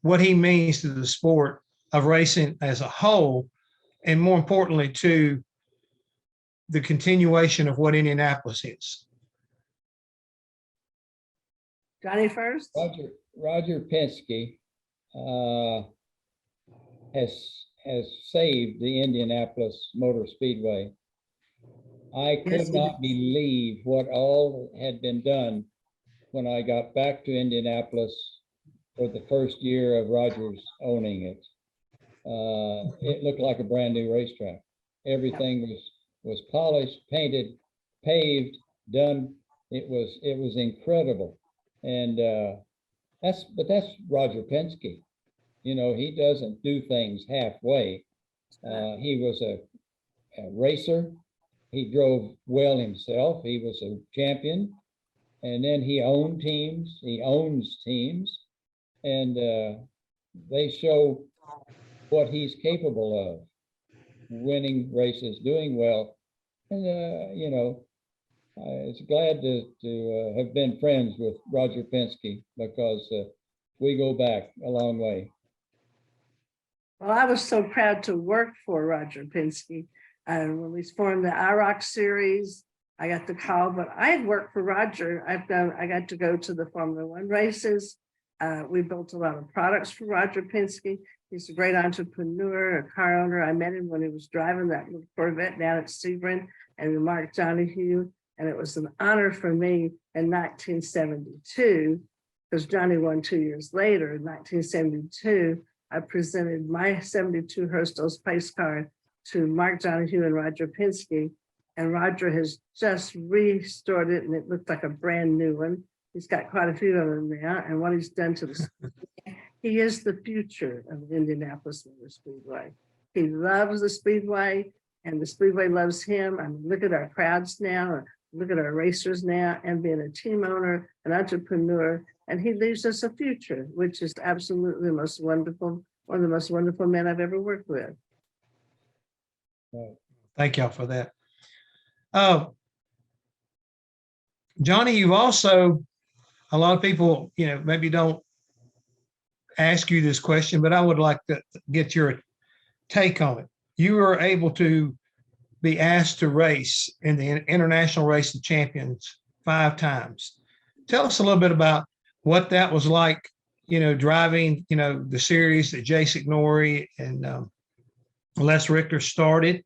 what he means to the sport of racing as a whole, and more importantly, to the continuation of what Indianapolis is? Johnny first. Roger Penske has saved the Indianapolis Motor Speedway. I could not believe what all had been done when I got back to Indianapolis for the first year of Rogers owning it. It looked like a brand new racetrack. Everything was polished, painted, paved, done. It was incredible. And that's Roger Penske. You know, he doesn't do things halfway. He was a racer. He drove well himself. He was a champion. And then he owned teams. He owns teams. And they show what he's capable of, winning races, doing well. And, you know, I was glad to have been friends with Roger Penske because we go back a long way. Well, I was so proud to work for Roger Penske. When we formed the IROC series, I got the call, but I had worked for Roger. I got to go to the Formula One races. We built a lot of products for Roger Penske. He's a great entrepreneur, a car owner. I met him when he was driving that little Corvette down at Sebring and we marked Johnny Hugh. And it was an honor for me in 1972 because Johnny won 2 years later in 1972. I presented my 72 Hurstall's pace car to Mark Donohue and Roger Penske, and Roger has just restored it, and it looked like a brand new one. He's got quite a few of them now, and what he's done to the he is the future of Indianapolis Motor Speedway. He loves the Speedway, and the Speedway loves him. I mean, look at our crowds now, look at our racers now, and being a team owner, an entrepreneur, and he leaves us a future, which is absolutely the most wonderful, one of the most wonderful men I've ever worked with. Thank y'all for that. Johnny, you've also, a lot of people, maybe don't ask you this question, but I would like to get your take on it. You were able to be asked to race in the International Race of Champions 5 times. Tell us a little bit about what that was like, driving, the series that Jay Signori and Les Richter started.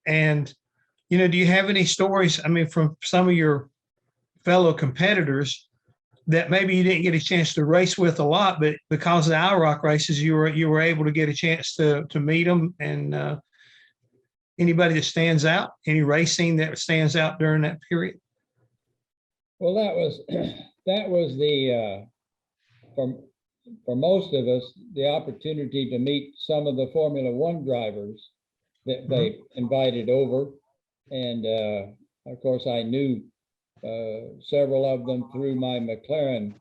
And, do you have any stories, from some of your fellow competitors that maybe you didn't get a chance to race with a lot, but because of the IROC races, you were able to get a chance to meet them? And anybody that stands out, any racing that stands out during that period? Well, that was the for most of us, the opportunity to meet some of the Formula One drivers that they invited over. And of course, I knew several of them through my McLaren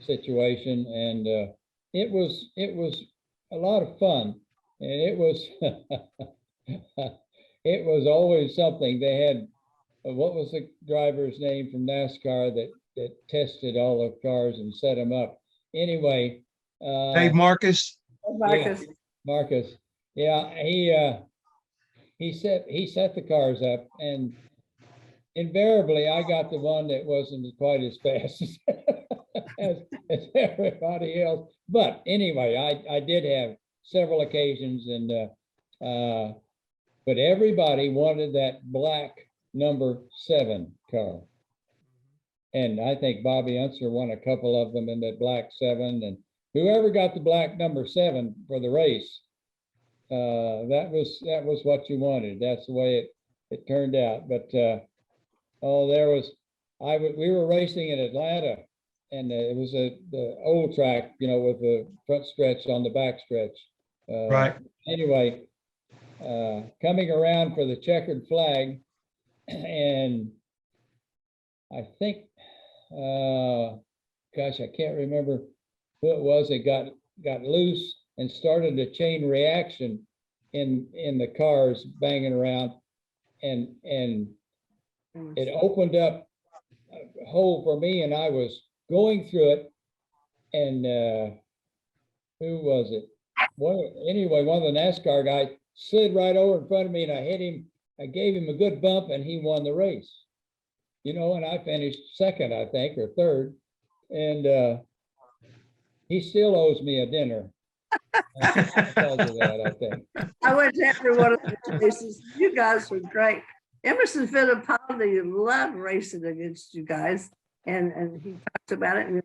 situation, and it was a lot of fun, and it was it was always something. They had what was the driver's name from NASCAR that tested all the cars and set them up? Anyway, Dave Marcus. Marcus. Yeah, Marcus. Yeah, he set the cars up, and invariably I got the one that wasn't quite as fast as everybody else. But anyway, I did have several occasions, and but everybody wanted that black number 7 car. And I think Bobby Unser won a couple of them in that black 7, and whoever got the black number 7 for the race, that was what you wanted. That's the way it turned out. But we were racing in Atlanta, and it was the old track, with the front stretch on the back stretch. Right. Anyway, coming around for the checkered flag, and I think, gosh, I can't remember who it was that got loose and started a chain reaction in the cars banging around, and it opened up a hole for me, and I was going through it, and who was it? One of the NASCAR guys slid right over in front of me, and I hit him. I gave him a good bump, and he won the race. And I finished second, I think, or third, and he still owes me a dinner because of that, I think. I went to every one of those races. You guys were great. Emerson Fittipaldi loved racing against you guys, and he talked about it. And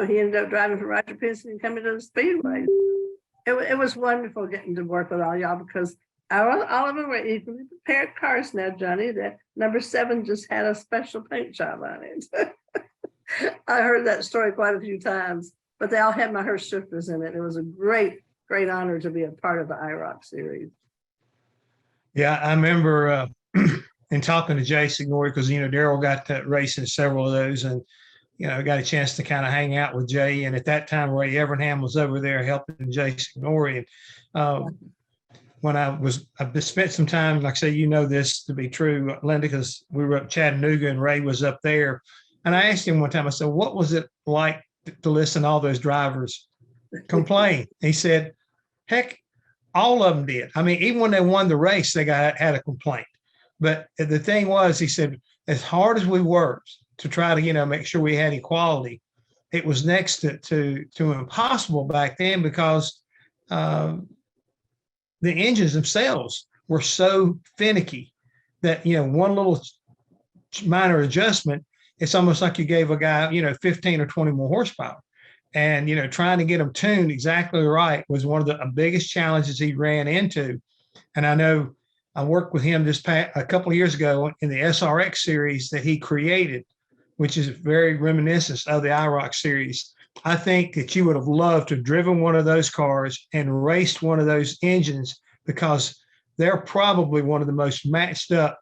he ended up driving for Roger Penske and coming to the Speedway. It was wonderful getting to work with all y'all, because all of them were equally prepared cars now, Johnny. That number 7 just had a special paint job on it. I heard that story quite a few times, but they all had my Hurst shifters in it. It was a great, great honor to be a part of the IROC series. Yeah, I remember in talking to Jay Signori, because, Daryl got to race in several of those, and, I got a chance to kind of hang out with Jay. And at that time, Ray Evernham was over there helping Jay Signori. And when I spent some time, like I say, this to be true, Linda, because we were up Chattanooga and Ray was up there. And I asked him one time, I said, what was it like to listen to all those drivers complain? He said, heck, all of them did. Even when they won the race, they had a complaint. But the thing was, he said, as hard as we worked to try to, make sure we had equality, it was next to impossible back then, because the engines themselves were so finicky that, one little minor adjustment, it's almost like you gave a guy, 15 or 20 more horsepower. And, trying to get them tuned exactly right was one of the biggest challenges he ran into. And I know I worked with him a couple of years ago in the SRX series that he created, which is very reminiscent of the IROC series. I think that you would have loved to have driven one of those cars and raced one of those engines, because they're probably one of the most matched up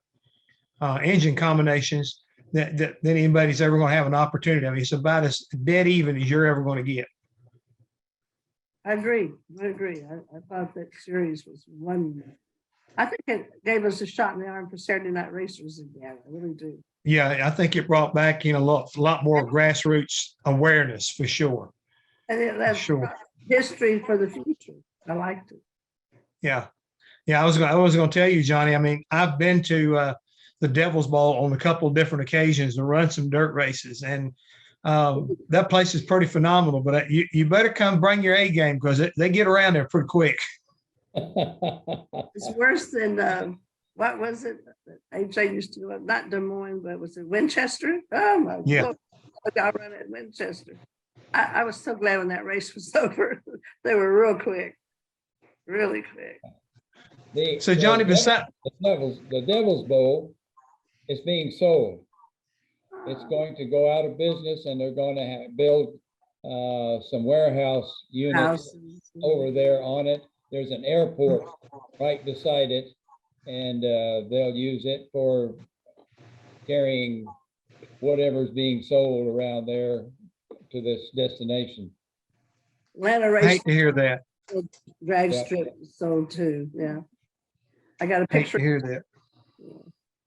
engine combinations that anybody's ever going to have an opportunity. I mean, it's about as dead even as you're ever going to get. I agree. I thought that series was wonderful. I think it gave us a shot in the arm for Saturday Night Racers again. I really do. Yeah, I think it brought back a lot more grassroots awareness for sure. And that's Sure. history for the future. I liked it. Yeah. I was going to tell you, Johnny. I mean, I've been to the Devil's Ball on a couple of different occasions and run some dirt races, and that place is pretty phenomenal. But you better come bring your A game, because they get around there pretty quick. It's worse than what was it? AJ used to go, not Des Moines, but was it Winchester? Oh my Yeah. God! I ran at Winchester. I was so glad when that race was over. They were real quick, really quick. So Johnny, the Devil's Bowl is being sold. It's going to go out of business, and they're going to build some warehouse units Houses. over there on it. There's an airport right beside it, and they'll use it for carrying whatever's being sold around there to this destination. Atlanta I race hate to hear that. drag Yeah. strip was sold too. Yeah, I got a Hate picture. to hear that.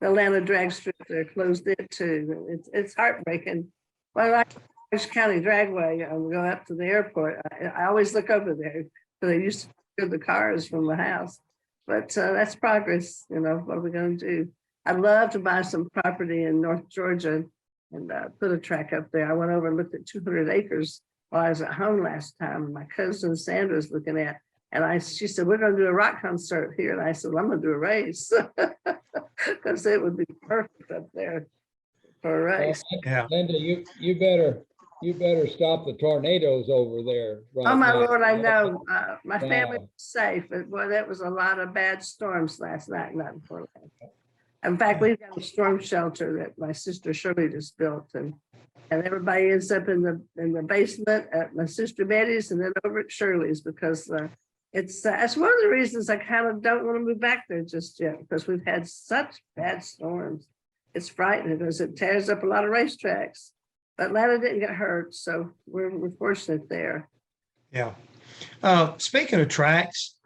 The Atlanta drag strip, they're closed it too. It's heartbreaking. Well, like Orange County Dragway, I go up to the airport. I always look over there, because they used to get the cars from the house. But that's progress. What are we going to do? I'd love to buy some property in North Georgia and put a track up there. I went over and looked at 200 acres while I was at home last time. And my cousin Sandra's looking at, and she said, we're going to do a rock concert here. And I said, well, I'm going to do a race, because it would be perfect up there for a race. Yeah. Linda, you better stop the tornadoes over there. Right Oh my now. Lord, I know. My family Wow. was safe, but boy, that was a lot of bad storms last night, not before last. In fact, we've got a storm shelter that my sister Shirley just built, and everybody ends up in the basement at my sister Betty's and then over at Shirley's, because it's one of the reasons I kind of don't want to move back there just yet, because we've had such bad storms. It's frightening, because it tears up a lot of racetracks. But Atlanta didn't get hurt, so we're fortunate there. Yeah. Speaking of tracks,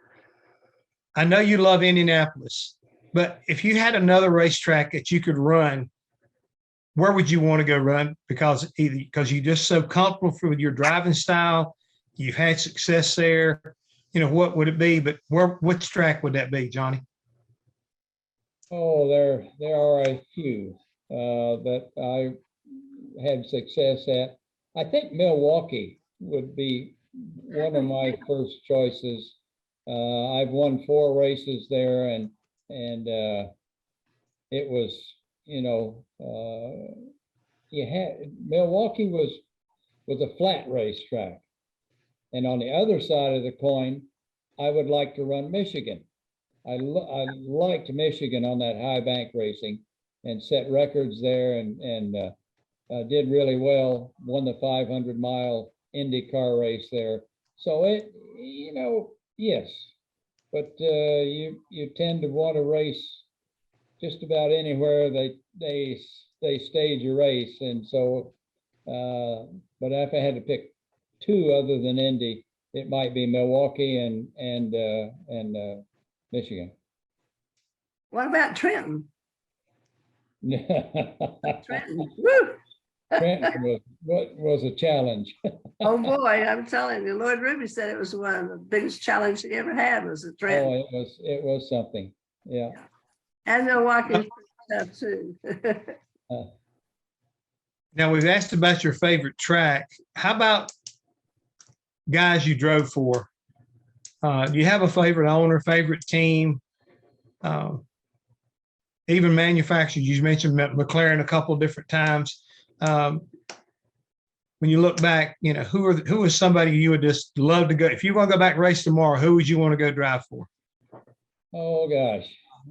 I know you love Indianapolis, but if you had another racetrack that you could run, where would you want to go run? Because you're just so comfortable with your driving style, you've had success there. What would it be? But which track would that be, Johnny? Oh, there are a few that I had success at. I think Milwaukee would be one of my first choices. I've won 4 races there, and it was, Milwaukee was a flat racetrack, and on the other side of the coin, I would like to run Michigan. I liked Michigan on that high bank racing, and set records there, and did really well. Won the 500-mile IndyCar race there. So yes, but you tend to want to race just about anywhere they stage a race, and so. But if I had to pick 2 other than Indy, it might be Milwaukee and Michigan. What about Trenton? Trenton. Woo! Trenton was a challenge. Oh boy, I'm telling you, Lloyd Ruby said it was one of the biggest challenges he ever had was at Trenton. Oh, it was something. Yeah. And Milwaukee's pretty tough too. Now, we've asked about your favorite track. How about guys you drove for? Do you have a favorite owner, favorite team? Even manufacturers, you mentioned McLaren a couple of different times. when you look back, who is somebody you would just love to go? If you want to go back and race tomorrow, who would you want to go drive for? Oh, gosh.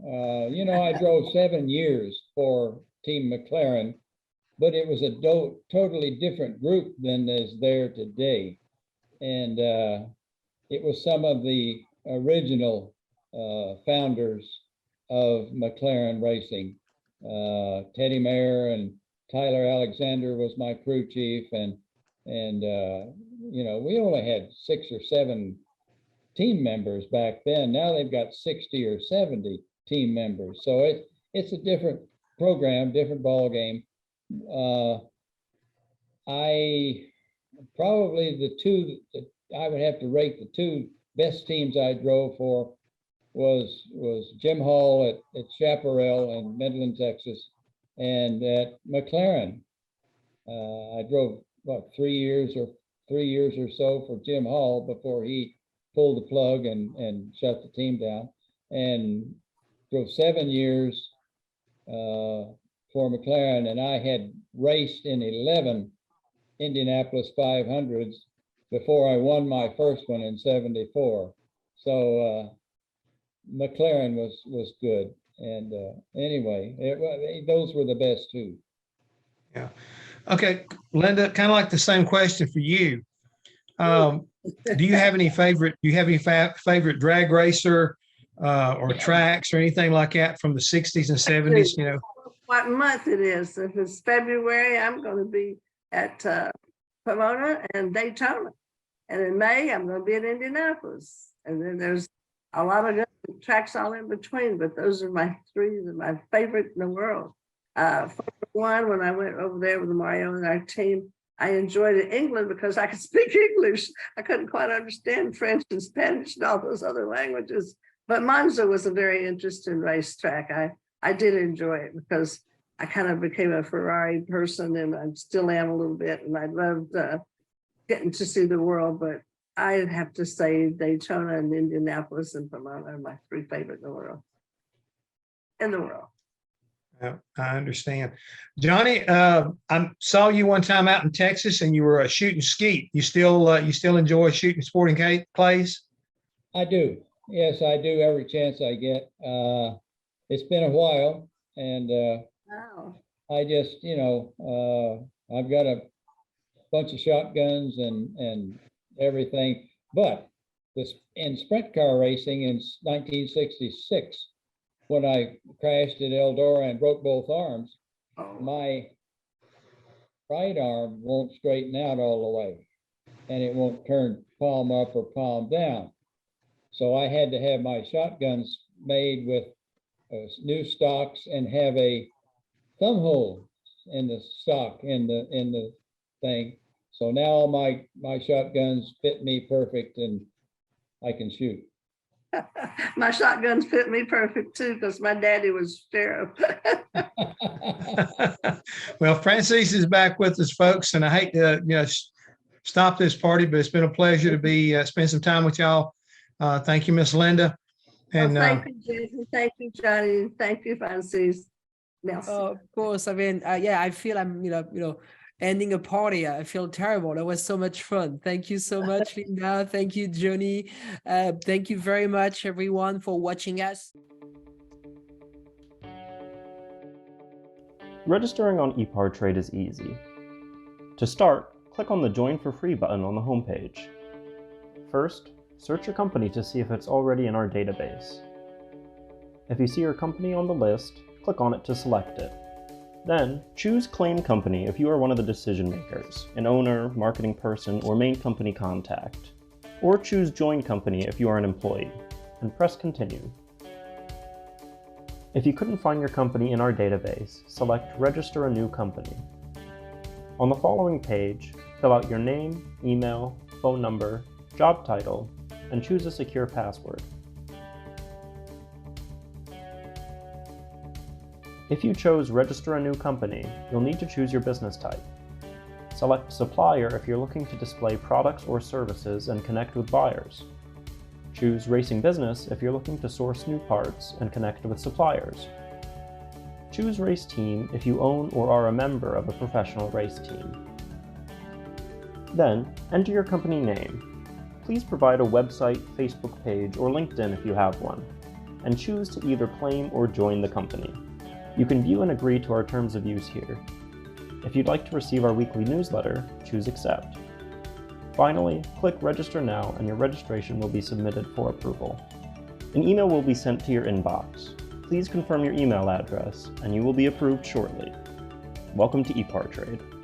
I drove 7 years for Team McLaren, but it was a totally different group than is there today. And it was some of the original founders of McLaren Racing. Teddy Mayer and Tyler Alexander was my crew chief, and we only had 6 or 7 team members back then. Now they've got 60 or 70 team members. So it's a different program, different ball game. I probably I would have to rate the 2 best teams I drove for was Jim Hall at Chaparral in Midland, Texas, and at McLaren. I drove 3 years or so for Jim Hall before he pulled the plug and shut the team down, and drove 7 years for McLaren. And I had raced in 11 Indianapolis 500s before I won my first one in '74. So McLaren was good. And anyway, those were the best 2. Yeah. Okay, Linda, kind of like the same question for you. Do you have any favorite drag racer or tracks or anything like that from the 60s and 70s? What month it is. If it's February, I'm going to be at Pomona and Daytona. And in May, I'm going to be in Indianapolis. And then there's a lot of good tracks all in between, but those are my 3 that are my favorite in the world. Formula One, when I went over there with Mario and our team, I enjoyed it in England because I could speak English. I couldn't quite understand French and Spanish and all those other languages. But Monza was a very interesting racetrack. I did enjoy it because I kind of became a Ferrari person, and I still am a little bit, and I loved getting to see the world. But I'd have to say Daytona and Indianapolis and Pomona are my 3 favorite in the world. Yeah, I understand. Johnny, I saw you one time out in Texas, and you were shooting skeet. You still enjoy shooting sporting clays? I do. Yes, I do every chance I get. It's been a while, and Wow. I just, I've got a bunch of shotguns and everything. But in sprint car racing in 1966, when I crashed at Eldora and broke both arms, my right arm won't straighten out all the way, and it won't turn palm up or palm down. So I had to have my shotguns made with new stocks and have a thumb hole in the stock in the thing. So now my shotguns fit me perfect, and I can shoot. My shotguns fit me perfect too, because my daddy was sheriff. Well, Francis is back with us, folks, and I hate to stop this party, but it's been a pleasure to spend some time with y'all. Thank you, Miss Linda. And thank you, Jason. Thank you, Johnny. Thank you, Francis. Of course. I mean, I feel I'm, ending a party. I feel terrible. That was so much fun. Thank you so much, Linda. Thank you, Johnny. Thank you very much, everyone, for watching us. Registering on ePartrade is easy. To start, click on the Join for Free button on the homepage. First, search your company to see if it's already in our database. If you see your company on the list, click on it to select it. Then, choose Claim Company if you are one of the decision makers, an owner, marketing person, or main company contact. Or choose Join Company if you are an employee, and press Continue. If you couldn't find your company in our database, select Register a New Company. On the following page, fill out your name, email, phone number, job title, and choose a secure password. If you chose Register a New Company, you'll need to choose your business type. Select Supplier if you're looking to display products or services and connect with buyers. Choose Racing Business if you're looking to source new parts and connect with suppliers. Choose Race Team if you own or are a member of a professional race team. Then, enter your company name. Please provide a website, Facebook page, or LinkedIn if you have one, and choose to either claim or join the company. You can view and agree to our terms of use here. If you'd like to receive our weekly newsletter, choose Accept. Finally, click Register Now and your registration will be submitted for approval. An email will be sent to your inbox. Please confirm your email address and you will be approved shortly. Welcome to eParTrade.